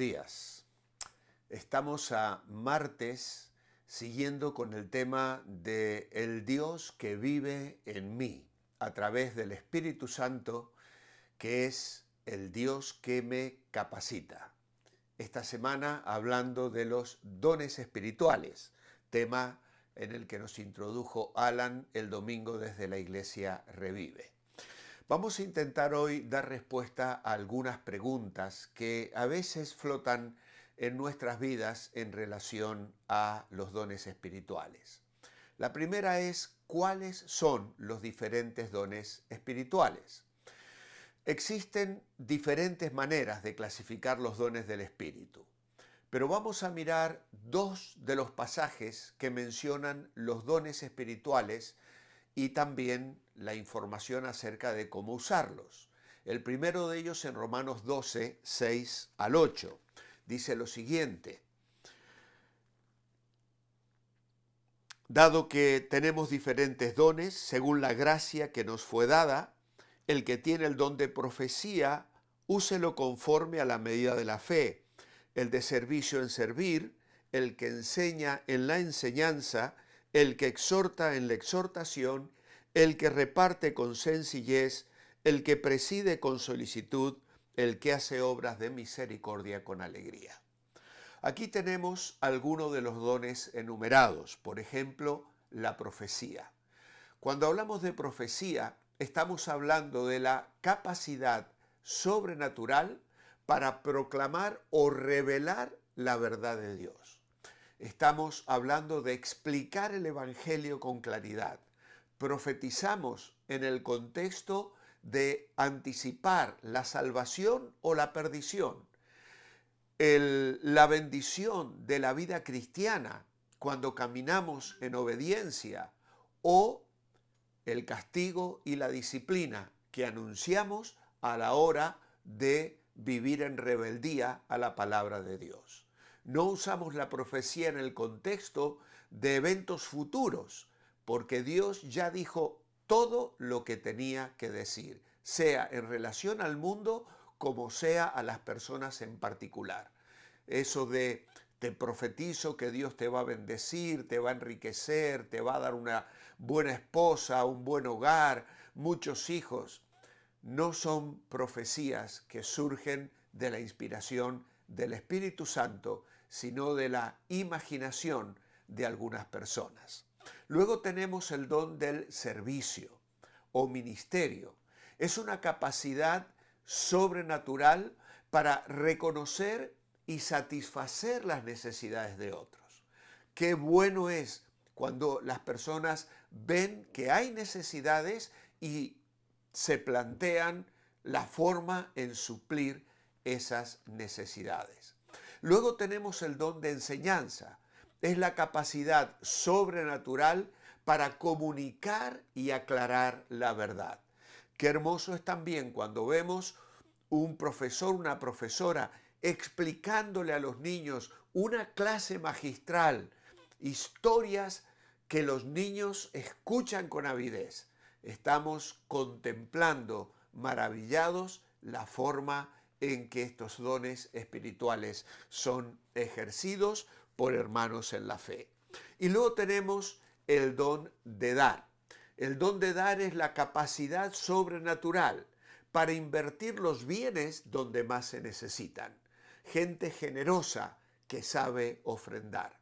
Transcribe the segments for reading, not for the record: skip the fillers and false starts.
días. Estamos a martes siguiendo con el tema de el Dios que vive en mí a través del Espíritu Santo, que es el Dios que me capacita. Esta semana hablando de los dones espirituales, tema en el que nos introdujo Alan el domingo desde la Iglesia Revive. Vamos a intentar hoy dar respuesta a algunas preguntas que a veces flotan en nuestras vidas en relación a los dones espirituales. La primera es, ¿cuáles son los diferentes dones espirituales? Existen diferentes maneras de clasificar los dones del Espíritu, pero vamos a mirar dos de los pasajes que mencionan los dones espirituales y también la información acerca de cómo usarlos. El primero de ellos en Romanos 12, 6 al 8. Dice lo siguiente: dado que tenemos diferentes dones, según la gracia que nos fue dada, el que tiene el don de profecía, úselo conforme a la medida de la fe, el de servicio en servir, el que enseña en la enseñanza, el que exhorta en la exhortación, el que reparte con sencillez, el que preside con solicitud, el que hace obras de misericordia con alegría. Aquí tenemos algunos de los dones enumerados, por ejemplo, la profecía. Cuando hablamos de profecía, estamos hablando de la capacidad sobrenatural para proclamar o revelar la verdad de Dios. Estamos hablando de explicar el Evangelio con claridad. Profetizamos en el contexto de anticipar la salvación o la perdición. La bendición de la vida cristiana cuando caminamos en obediencia o el castigo y la disciplina que anunciamos a la hora de vivir en rebeldía a la palabra de Dios. No usamos la profecía en el contexto de eventos futuros, porque Dios ya dijo todo lo que tenía que decir, sea en relación al mundo como sea a las personas en particular. Eso de te profetizo que Dios te va a bendecir, te va a enriquecer, te va a dar una buena esposa, un buen hogar, muchos hijos, no son profecías que surgen de la inspiración del Espíritu Santo, sino de la imaginación de algunas personas. Luego tenemos el don del servicio o ministerio. Es una capacidad sobrenatural para reconocer y satisfacer las necesidades de otros. Qué bueno es cuando las personas ven que hay necesidades y se plantean la forma en suplir esas necesidades. Luego tenemos el don de enseñanza. Es la capacidad sobrenatural para comunicar y aclarar la verdad. Qué hermoso es también cuando vemos un profesor, una profesora explicándole a los niños una clase magistral, historias que los niños escuchan con avidez. Estamos contemplando maravillados la forma en que estos dones espirituales son ejercidos por hermanos en la fe. Y luego tenemos el don de dar. El don de dar es la capacidad sobrenatural para invertir los bienes donde más se necesitan. Gente generosa que sabe ofrendar.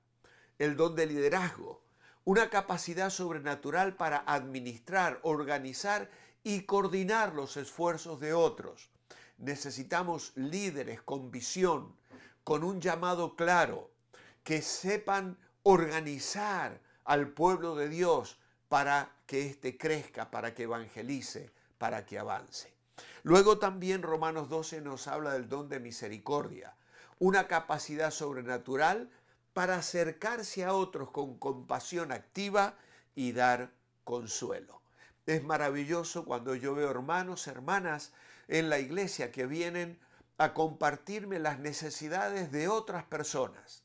El don de liderazgo, una capacidad sobrenatural para administrar, organizar y coordinar los esfuerzos de otros. Necesitamos líderes con visión, con un llamado claro, que sepan organizar al pueblo de Dios para que éste crezca, para que evangelice, para que avance. Luego también Romanos 12 nos habla del don de misericordia, una capacidad sobrenatural para acercarse a otros con compasión activa y dar consuelo. Es maravilloso cuando yo veo hermanos, hermanas en la iglesia que vienen a compartirme las necesidades de otras personas.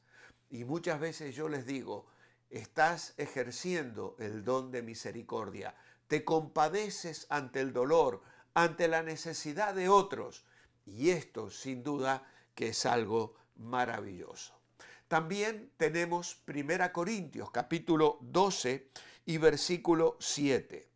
Y muchas veces yo les digo, estás ejerciendo el don de misericordia, te compadeces ante el dolor, ante la necesidad de otros. Y esto, sin duda, que es algo maravilloso. También tenemos 1 Corintios capítulo 12 y versículo 7.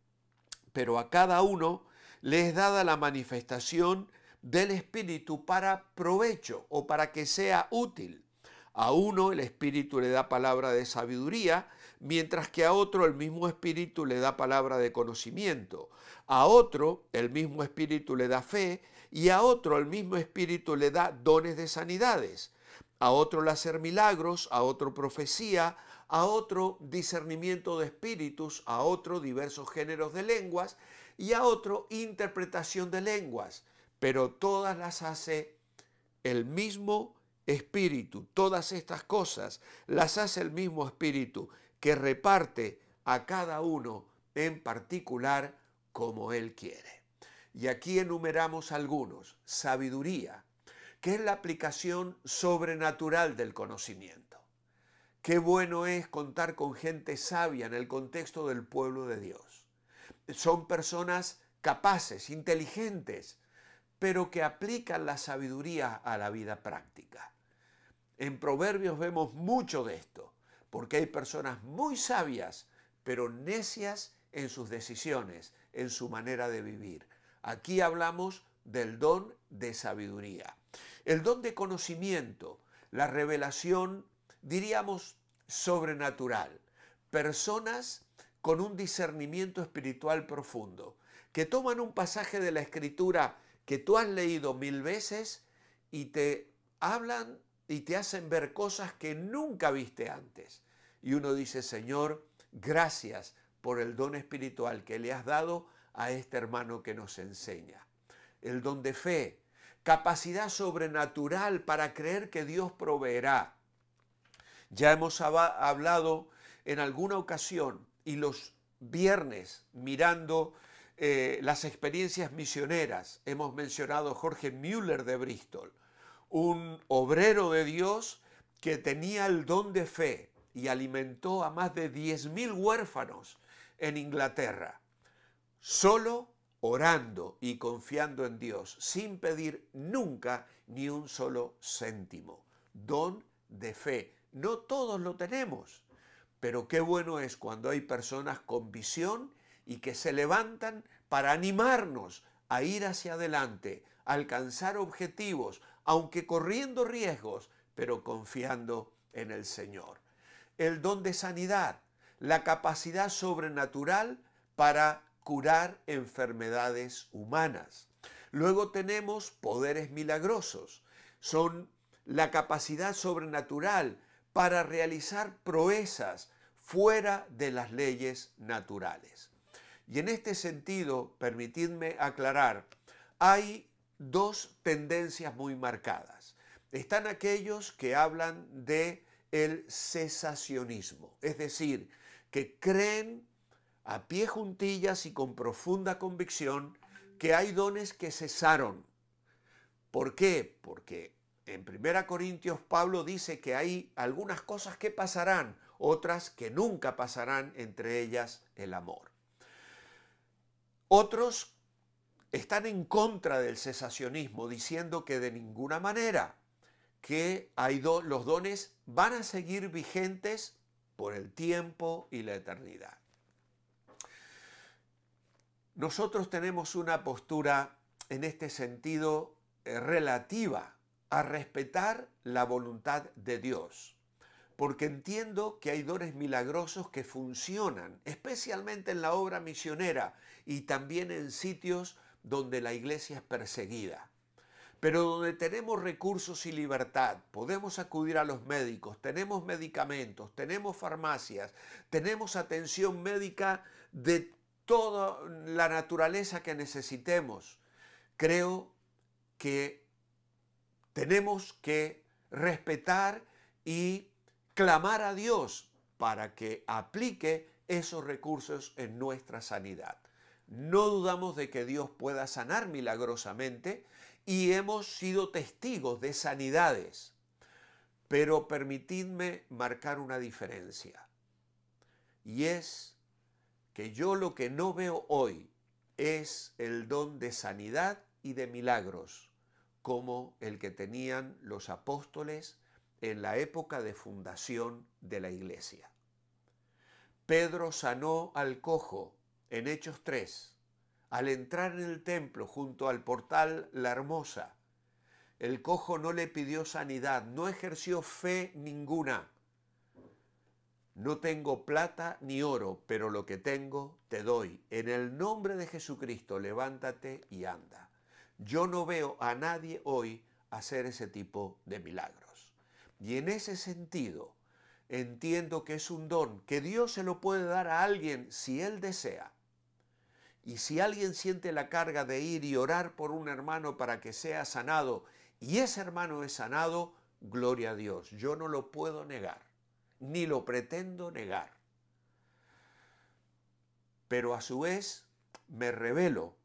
Pero a cada uno le es dada la manifestación del Espíritu para provecho o para que sea útil. A uno el Espíritu le da palabra de sabiduría, mientras que a otro el mismo Espíritu le da palabra de conocimiento. A otro el mismo Espíritu le da fe y a otro el mismo Espíritu le da dones de sanidades. A otro el hacer milagros, a otro profecía, a otro discernimiento de espíritus, a otro diversos géneros de lenguas y a otro interpretación de lenguas. Pero todas las hace el mismo Espíritu. Todas estas cosas las hace el mismo Espíritu que reparte a cada uno en particular como Él quiere. Y aquí enumeramos algunos. Sabiduría, que es la aplicación sobrenatural del conocimiento. Qué bueno es contar con gente sabia en el contexto del pueblo de Dios. Son personas capaces, inteligentes, pero que aplican la sabiduría a la vida práctica. En Proverbios vemos mucho de esto, porque hay personas muy sabias, pero necias en sus decisiones, en su manera de vivir. Aquí hablamos del don de sabiduría. El don de conocimiento, la revelación, diríamos, sobrenatural. Personas con un discernimiento espiritual profundo, que toman un pasaje de la Escritura que tú has leído 1000 veces y te hablan y te hacen ver cosas que nunca viste antes. Y uno dice, Señor, gracias por el don espiritual que le has dado a este hermano que nos enseña. El don de fe, capacidad sobrenatural para creer que Dios proveerá. Ya hemos hablado en alguna ocasión y los viernes mirando las experiencias misioneras, hemos mencionado a Jorge Müller de Bristol, un obrero de Dios que tenía el don de fe y alimentó a más de 10.000 huérfanos en Inglaterra, solo orando y confiando en Dios, sin pedir nunca ni un solo céntimo. Don de fe. No todos lo tenemos, pero qué bueno es cuando hay personas con visión y que se levantan para animarnos a ir hacia adelante, a alcanzar objetivos, aunque corriendo riesgos, pero confiando en el Señor. El don de sanidad, la capacidad sobrenatural para curar enfermedades humanas. Luego tenemos poderes milagrosos, son la capacidad sobrenatural para realizar proezas fuera de las leyes naturales. Y en este sentido, permitidme aclarar, hay dos tendencias muy marcadas. Están aquellos que hablan de el cesacionismo, es decir, que creen a pie juntillas y con profunda convicción que hay dones que cesaron. ¿Por qué? Porque en 1 Corintios Pablo dice que hay algunas cosas que pasarán, otras que nunca pasarán, entre ellas el amor. Otros están en contra del cesacionismo, diciendo que de ninguna manera, que los dones van a seguir vigentes por el tiempo y la eternidad. Nosotros tenemos una postura en este sentido relativa a respetar la voluntad de Dios, porque entiendo que hay dones milagrosos que funcionan, especialmente en la obra misionera y también en sitios donde la iglesia es perseguida. Pero donde tenemos recursos y libertad, podemos acudir a los médicos, tenemos medicamentos, tenemos farmacias, tenemos atención médica de toda la naturaleza que necesitemos. Creo que tenemos que respetar y clamar a Dios para que aplique esos recursos en nuestra sanidad. No dudamos de que Dios pueda sanar milagrosamente y hemos sido testigos de sanidades, pero permitidme marcar una diferencia. Y es que yo lo que no veo hoy es el don de sanidad y de milagros como el que tenían los apóstoles en la época de fundación de la iglesia. Pedro sanó al cojo en Hechos 3, al entrar en el templo junto al portal La Hermosa. El cojo no le pidió sanidad, no ejerció fe ninguna. No tengo plata ni oro, pero lo que tengo te doy. En el nombre de Jesucristo, levántate y anda. Yo no veo a nadie hoy hacer ese tipo de milagros. Y en ese sentido, entiendo que es un don que Dios se lo puede dar a alguien si Él desea. Y si alguien siente la carga de ir y orar por un hermano para que sea sanado, y ese hermano es sanado, gloria a Dios. Yo no lo puedo negar, ni lo pretendo negar. Pero a su vez me rebelo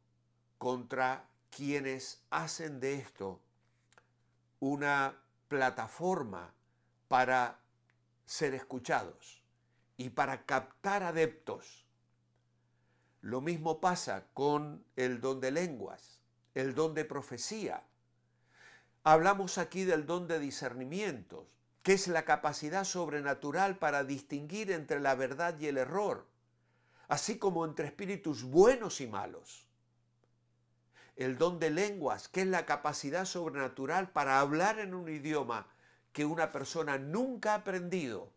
contra quienes hacen de esto una plataforma para ser escuchados y para captar adeptos. Lo mismo pasa con el don de lenguas, el don de profecía. Hablamos aquí del don de discernimientos, que es la capacidad sobrenatural para distinguir entre la verdad y el error, así como entre espíritus buenos y malos. El don de lenguas, que es la capacidad sobrenatural para hablar en un idioma que una persona nunca ha aprendido,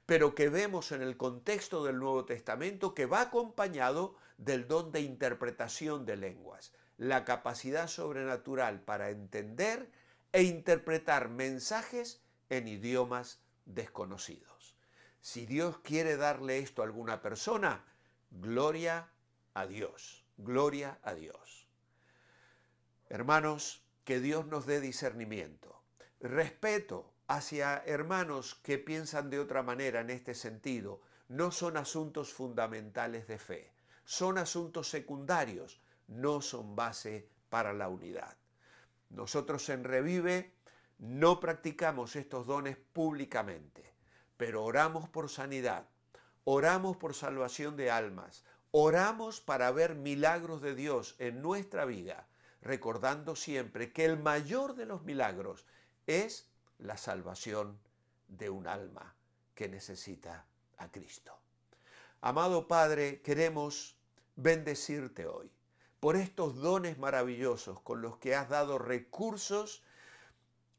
pero que vemos en el contexto del Nuevo Testamento que va acompañado del don de interpretación de lenguas, la capacidad sobrenatural para entender e interpretar mensajes en idiomas desconocidos. Si Dios quiere darle esto a alguna persona, gloria a Dios, gloria a Dios. Hermanos, que Dios nos dé discernimiento, respeto hacia hermanos que piensan de otra manera en este sentido. No son asuntos fundamentales de fe, son asuntos secundarios, no son base para la unidad. Nosotros en Revive no practicamos estos dones públicamente, pero oramos por sanidad, oramos por salvación de almas, oramos para ver milagros de Dios en nuestra vida, recordando siempre que el mayor de los milagros es la salvación de un alma que necesita a Cristo. Amado Padre, queremos bendecirte hoy por estos dones maravillosos con los que has dado recursos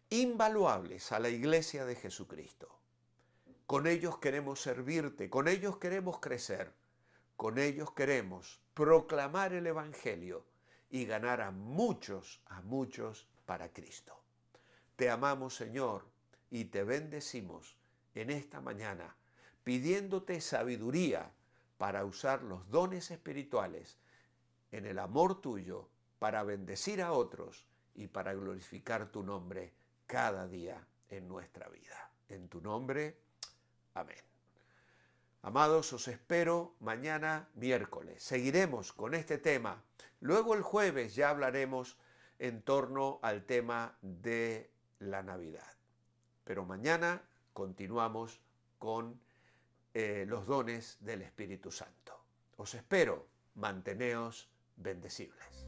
invaluables a la Iglesia de Jesucristo. Con ellos queremos servirte, con ellos queremos crecer, con ellos queremos proclamar el Evangelio y ganar a muchos para Cristo. Te amamos, Señor, y te bendecimos en esta mañana, pidiéndote sabiduría para usar los dones espirituales en el amor tuyo, para bendecir a otros y para glorificar tu nombre cada día en nuestra vida. En tu nombre, amén. Amados, os espero mañana miércoles. Seguiremos con este tema. Luego el jueves ya hablaremos en torno al tema de la Navidad. Pero mañana continuamos con los dones del Espíritu Santo. Os espero, manteneos bendecibles.